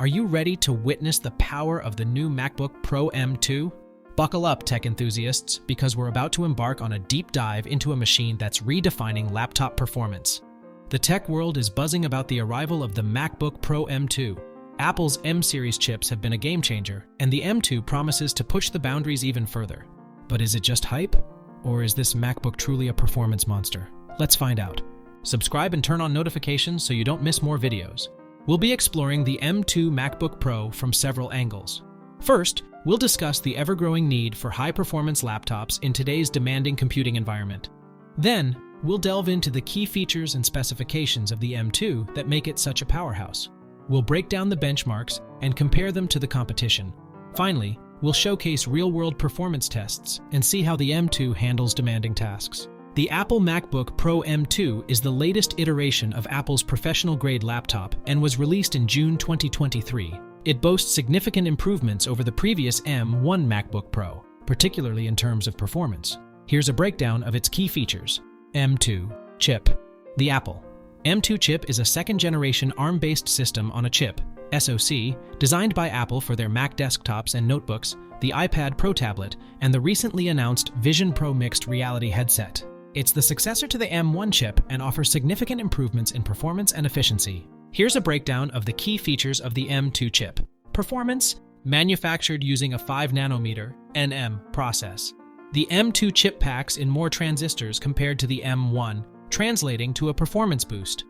Are you ready to witness the power of the new MacBook Pro M2? Buckle up, tech enthusiasts, because we're about to embark on a deep dive into a machine that's redefining laptop performance. The tech world is buzzing about the arrival of the MacBook Pro M2. Apple's M-series chips have been a game changer, and the M2 promises to push the boundaries even further. But is it just hype? Or is this MacBook truly a performance monster? Let's find out. Subscribe and turn on notifications so you don't miss more videos. We'll be exploring the M2 MacBook Pro from several angles. First, we'll discuss the ever-growing need for high-performance laptops in today's demanding computing environment. Then, we'll delve into the key features and specifications of the M2 that make it such a powerhouse. We'll break down the benchmarks and compare them to the competition. Finally, we'll showcase real-world performance tests and see how the M2 handles demanding tasks. The Apple MacBook Pro M2 is the latest iteration of Apple's professional-grade laptop and was released in June 2023. It boasts significant improvements over the previous M1 MacBook Pro, particularly in terms of performance. Here's a breakdown of its key features. M2 chip. The Apple M2 chip is a second-generation ARM-based system on a chip, SoC, designed by Apple for their Mac desktops and notebooks, the iPad Pro tablet, and the recently announced Vision Pro mixed reality headset. It's the successor to the M1 chip and offers significant improvements in performance and efficiency. Here's a breakdown of the key features of the M2 chip. Performance: manufactured using a 5nm NM process. The M2 chip packs in more transistors compared to the M1, translating to a performance boost.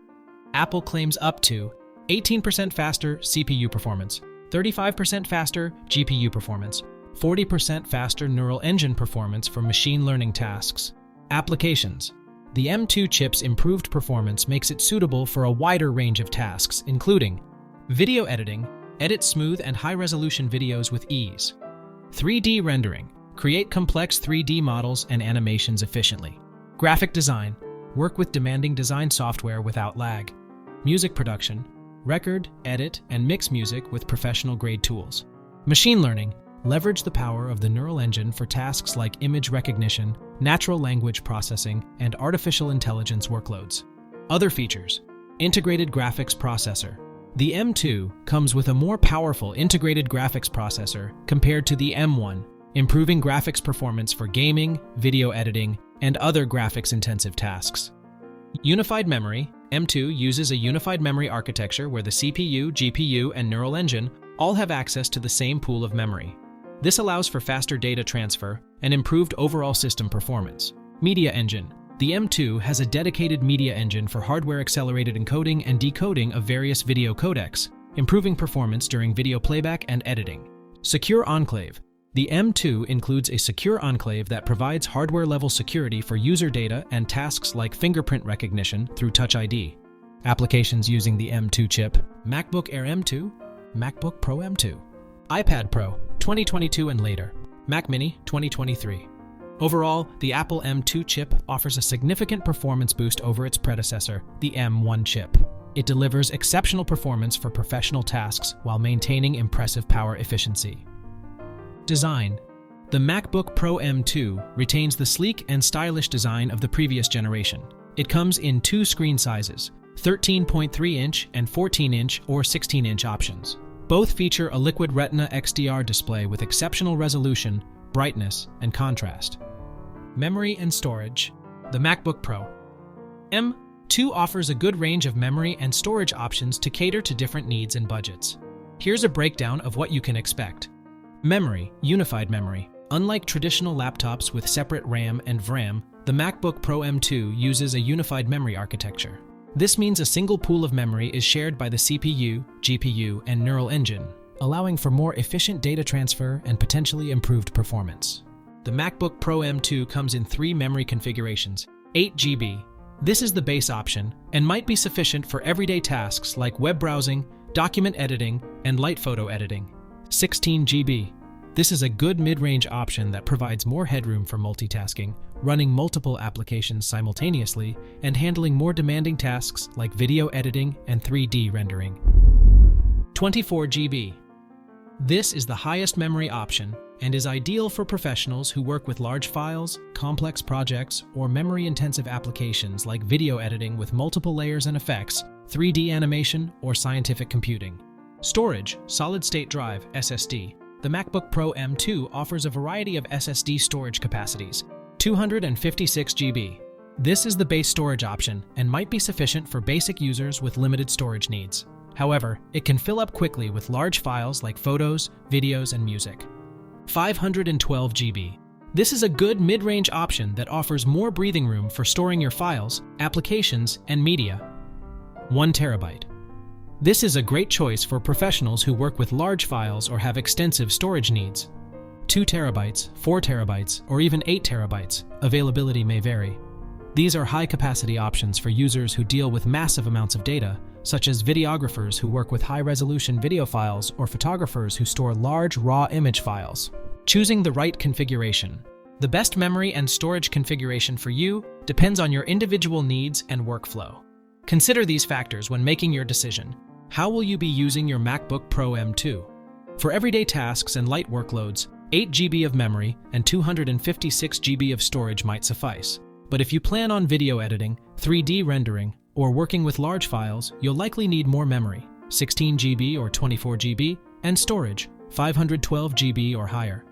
Apple claims up to 18% faster CPU performance, 35% faster GPU performance, 40% faster neural engine performance for machine learning tasks. Applications. The M2 chip's improved performance makes it suitable for a wider range of tasks, including video editing, edit smooth and high-resolution videos with ease. 3D rendering. Create complex 3D models and animations efficiently. Graphic design. Work with demanding design software without lag. Music production. Record, edit, and mix music with professional-grade tools. Machine learning. Leverage the power of the neural engine for tasks like image recognition, natural language processing, and artificial intelligence workloads. Other features. Integrated graphics processor. The M2 comes with a more powerful integrated graphics processor compared to the M1, improving graphics performance for gaming, video editing, and other graphics-intensive tasks. Unified memory. M2 uses a unified memory architecture where the CPU, GPU, and neural engine all have access to the same pool of memory. This allows for faster data transfer and improved overall system performance. Media engine. The M2 has a dedicated media engine for hardware-accelerated encoding and decoding of various video codecs, improving performance during video playback and editing. Secure enclave. The M2 includes a secure enclave that provides hardware-level security for user data and tasks like fingerprint recognition through Touch ID. Applications using the M2 chip: MacBook Air M2, MacBook Pro M2, iPad Pro 2022 and later, Mac Mini 2023. Overall, the Apple M2 chip offers a significant performance boost over its predecessor, the M1 chip. It delivers exceptional performance for professional tasks while maintaining impressive power efficiency. Design. The MacBook Pro M2 retains the sleek and stylish design of the previous generation. It comes in two screen sizes, 13.3-inch and 14-inch or 16-inch options. Both feature a Liquid Retina XDR display with exceptional resolution, brightness, and contrast. Memory and storage. The MacBook Pro M2 offers a good range of memory and storage options to cater to different needs and budgets. Here's a breakdown of what you can expect. Memory, unified memory. Unlike traditional laptops with separate RAM and VRAM, the MacBook Pro M2 uses a unified memory architecture. This means a single pool of memory is shared by the CPU, GPU, and neural engine, allowing for more efficient data transfer and potentially improved performance. The MacBook Pro M2 comes in three memory configurations: 8 GB. This is the base option and might be sufficient for everyday tasks like web browsing, document editing, and light photo editing. 16 GB. This is a good mid-range option that provides more headroom for multitasking, running multiple applications simultaneously, and handling more demanding tasks like video editing and 3D rendering. 24 GB. This is the highest memory option and is ideal for professionals who work with large files, complex projects, or memory-intensive applications like video editing with multiple layers and effects, 3D animation, or scientific computing. Storage, solid-state drive, SSD. The MacBook Pro M2 offers a variety of SSD storage capacities, 256 GB. This is the base storage option and might be sufficient for basic users with limited storage needs. However, it can fill up quickly with large files like photos, videos, and music. 512 GB. This is a good mid-range option that offers more breathing room for storing your files, applications, and media. 1 TB. This is a great choice for professionals who work with large files or have extensive storage needs. 2 TB, 4 TB, or even 8 TB. Availability may vary. These are high-capacity options for users who deal with massive amounts of data, such as videographers who work with high-resolution video files or photographers who store large raw image files. Choosing the right configuration. The best memory and storage configuration for you depends on your individual needs and workflow. Consider these factors when making your decision. How will you be using your MacBook Pro M2? For everyday tasks and light workloads, 8 GB of memory and 256 GB of storage might suffice. But if you plan on video editing, 3D rendering, or working with large files, you'll likely need more memory, 16 GB or 24 GB, and storage, 512 GB or higher.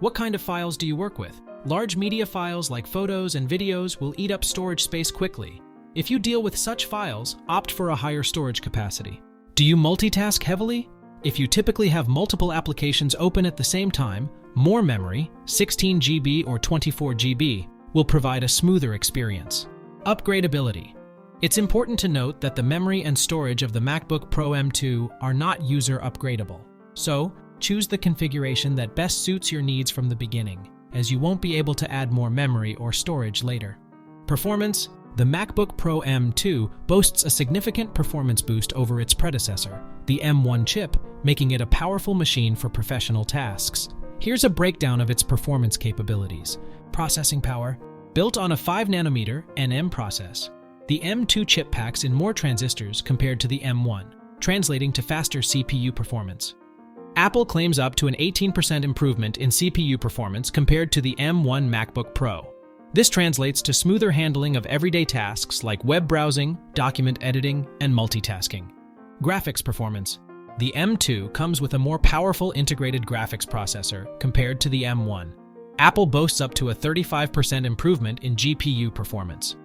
What kind of files do you work with? Large media files like photos and videos will eat up storage space quickly. If you deal with such files, opt for a higher storage capacity. Do you multitask heavily? If you typically have multiple applications open at the same time, more memory, 16 GB or 24 GB, will provide a smoother experience. Upgradability. It's important to note that the memory and storage of the MacBook Pro M2 are not user upgradable. So, choose the configuration that best suits your needs from the beginning, as you won't be able to add more memory or storage later. Performance. The MacBook Pro M2 boasts a significant performance boost over its predecessor, the M1 chip, making it a powerful machine for professional tasks. Here's a breakdown of its performance capabilities. Processing power. Built on a 5nm NM process, the M2 chip packs in more transistors compared to the M1, translating to faster CPU performance. Apple claims up to an 18% improvement in CPU performance compared to the M1 MacBook Pro. This translates to smoother handling of everyday tasks like web browsing, document editing, and multitasking. Graphics performance. The M2 comes with a more powerful integrated graphics processor compared to the M1. Apple boasts up to a 35% improvement in GPU performance.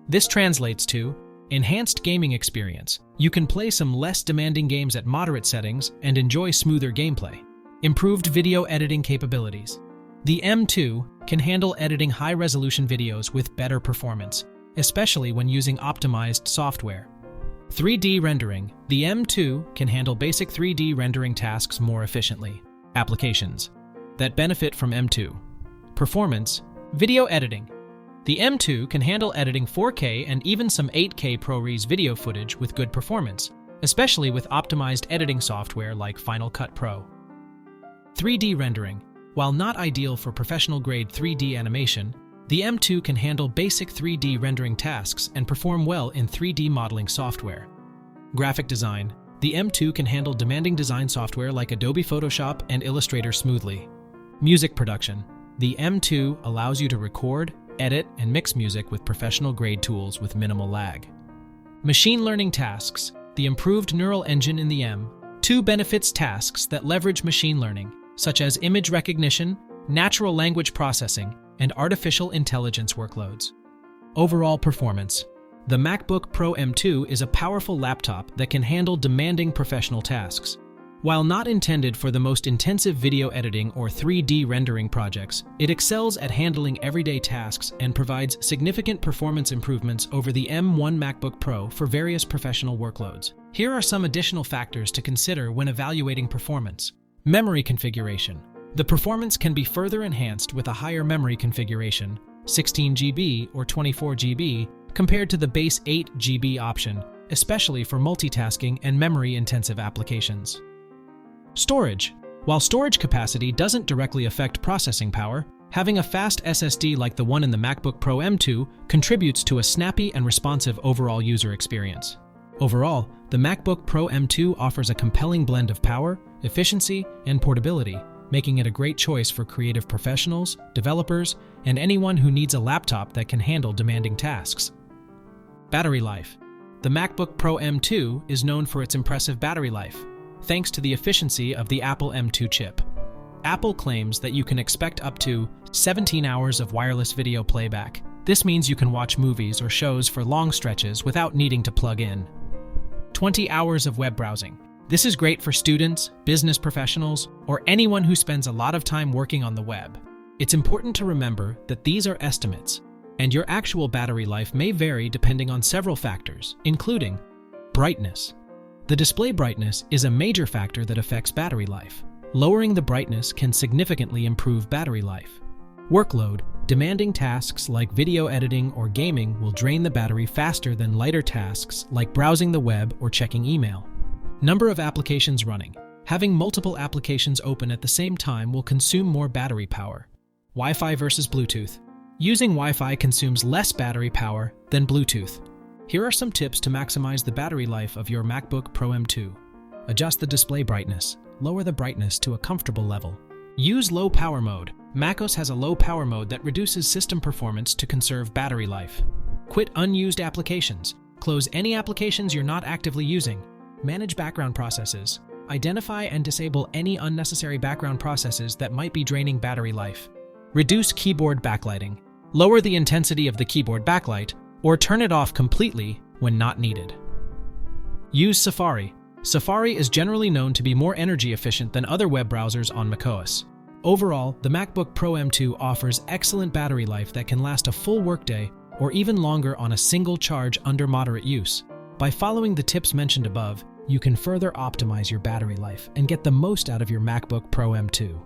This translates to enhanced gaming experience. You can play some less demanding games at moderate settings and enjoy smoother gameplay. Improved video editing capabilities. The M2 can handle editing high-resolution videos with better performance, especially when using optimized software. 3D rendering. The M2 can handle basic 3D rendering tasks more efficiently. Applications that benefit from M2. Performance. Video editing. The M2 can handle editing 4K and even some 8K ProRes video footage with good performance, especially with optimized editing software like Final Cut Pro. 3D rendering. While not ideal for professional-grade 3D animation, the M2 can handle basic 3D rendering tasks and perform well in 3D modeling software. Graphic design. The M2 can handle demanding design software like Adobe Photoshop and Illustrator smoothly. Music production. The M2 allows you to record, edit, and mix music with professional-grade tools with minimal lag. Machine learning tasks. The improved neural engine in the M2 benefits tasks that leverage machine learning, such as image recognition, natural language processing, and artificial intelligence workloads. Overall performance. The MacBook Pro M2 is a powerful laptop that can handle demanding professional tasks. While not intended for the most intensive video editing or 3D rendering projects, it excels at handling everyday tasks and provides significant performance improvements over the M1 MacBook Pro for various professional workloads. Here are some additional factors to consider when evaluating performance. Memory configuration. The performance can be further enhanced with a higher memory configuration, 16 GB or 24 GB, compared to the base 8 GB option, especially for multitasking and memory-intensive applications. Storage. While storage capacity doesn't directly affect processing power, having a fast SSD like the one in the MacBook Pro M2 contributes to a snappy and responsive overall user experience. Overall, the MacBook Pro M2 offers a compelling blend of power, efficiency, and portability, making it a great choice for creative professionals, developers, and anyone who needs a laptop that can handle demanding tasks. Battery life. The MacBook Pro M2 is known for its impressive battery life. thanks to the efficiency of the Apple M2 chip. Apple claims that you can expect up to 17 hours of wireless video playback. This means you can watch movies or shows for long stretches without needing to plug in. 20 hours of web browsing. This is great for students, business professionals, or anyone who spends a lot of time working on the web. It's important to remember that these are estimates, and your actual battery life may vary depending on several factors, including brightness. The display brightness is a major factor that affects battery life. Lowering the brightness can significantly improve battery life. Workload. Demanding tasks like video editing or gaming will drain the battery faster than lighter tasks like browsing the web or checking email. Number of applications running. Having multiple applications open at the same time will consume more battery power. Wi-Fi versus Bluetooth. Using Wi-Fi consumes less battery power than Bluetooth. Here are some tips to maximize the battery life of your MacBook Pro M2. Adjust the display brightness. Lower the brightness to a comfortable level. Use low power mode. macOS has a low power mode that reduces system performance to conserve battery life. Quit unused applications. Close any applications you're not actively using. Manage background processes. Identify and disable any unnecessary background processes that might be draining battery life. Reduce keyboard backlighting. Lower the intensity of the keyboard backlight or turn it off completely when not needed. Use Safari. Safari is generally known to be more energy efficient than other web browsers on macOS. Overall, the MacBook Pro M2 offers excellent battery life that can last a full workday or even longer on a single charge under moderate use. By following the tips mentioned above, you can further optimize your battery life and get the most out of your MacBook Pro M2.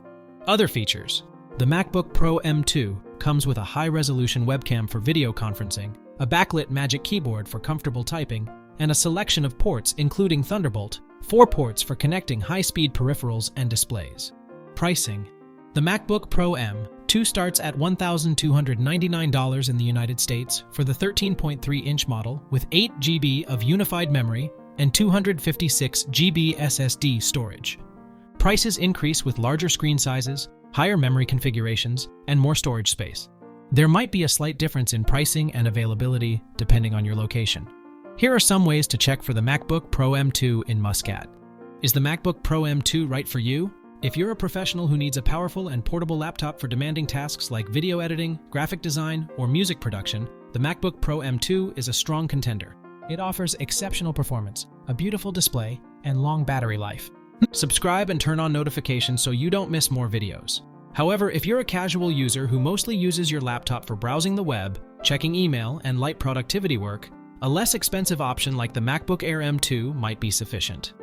Other features. The MacBook Pro M2 comes with a high-resolution webcam for video conferencing, a backlit Magic Keyboard for comfortable typing, and a selection of ports including Thunderbolt, 4 ports for connecting high-speed peripherals and displays. Pricing. The MacBook Pro M2 starts at $1,299 in the United States for the 13.3-inch model with 8 GB of unified memory and 256 GB SSD storage. Prices increase with larger screen sizes, higher memory configurations, and more storage space. There might be a slight difference in pricing and availability depending on your location. Here are some ways to check for the MacBook Pro M2 in Muscat. Is the MacBook Pro M2 right for you? If you're a professional who needs a powerful and portable laptop for demanding tasks like video editing, graphic design, or music production, the MacBook Pro M2 is a strong contender. It offers exceptional performance, a beautiful display, and long battery life. Subscribe and turn on notifications so you don't miss more videos. However, if you're a casual user who mostly uses your laptop for browsing the web, checking email, and light productivity work, a less expensive option like the MacBook Air M2 might be sufficient.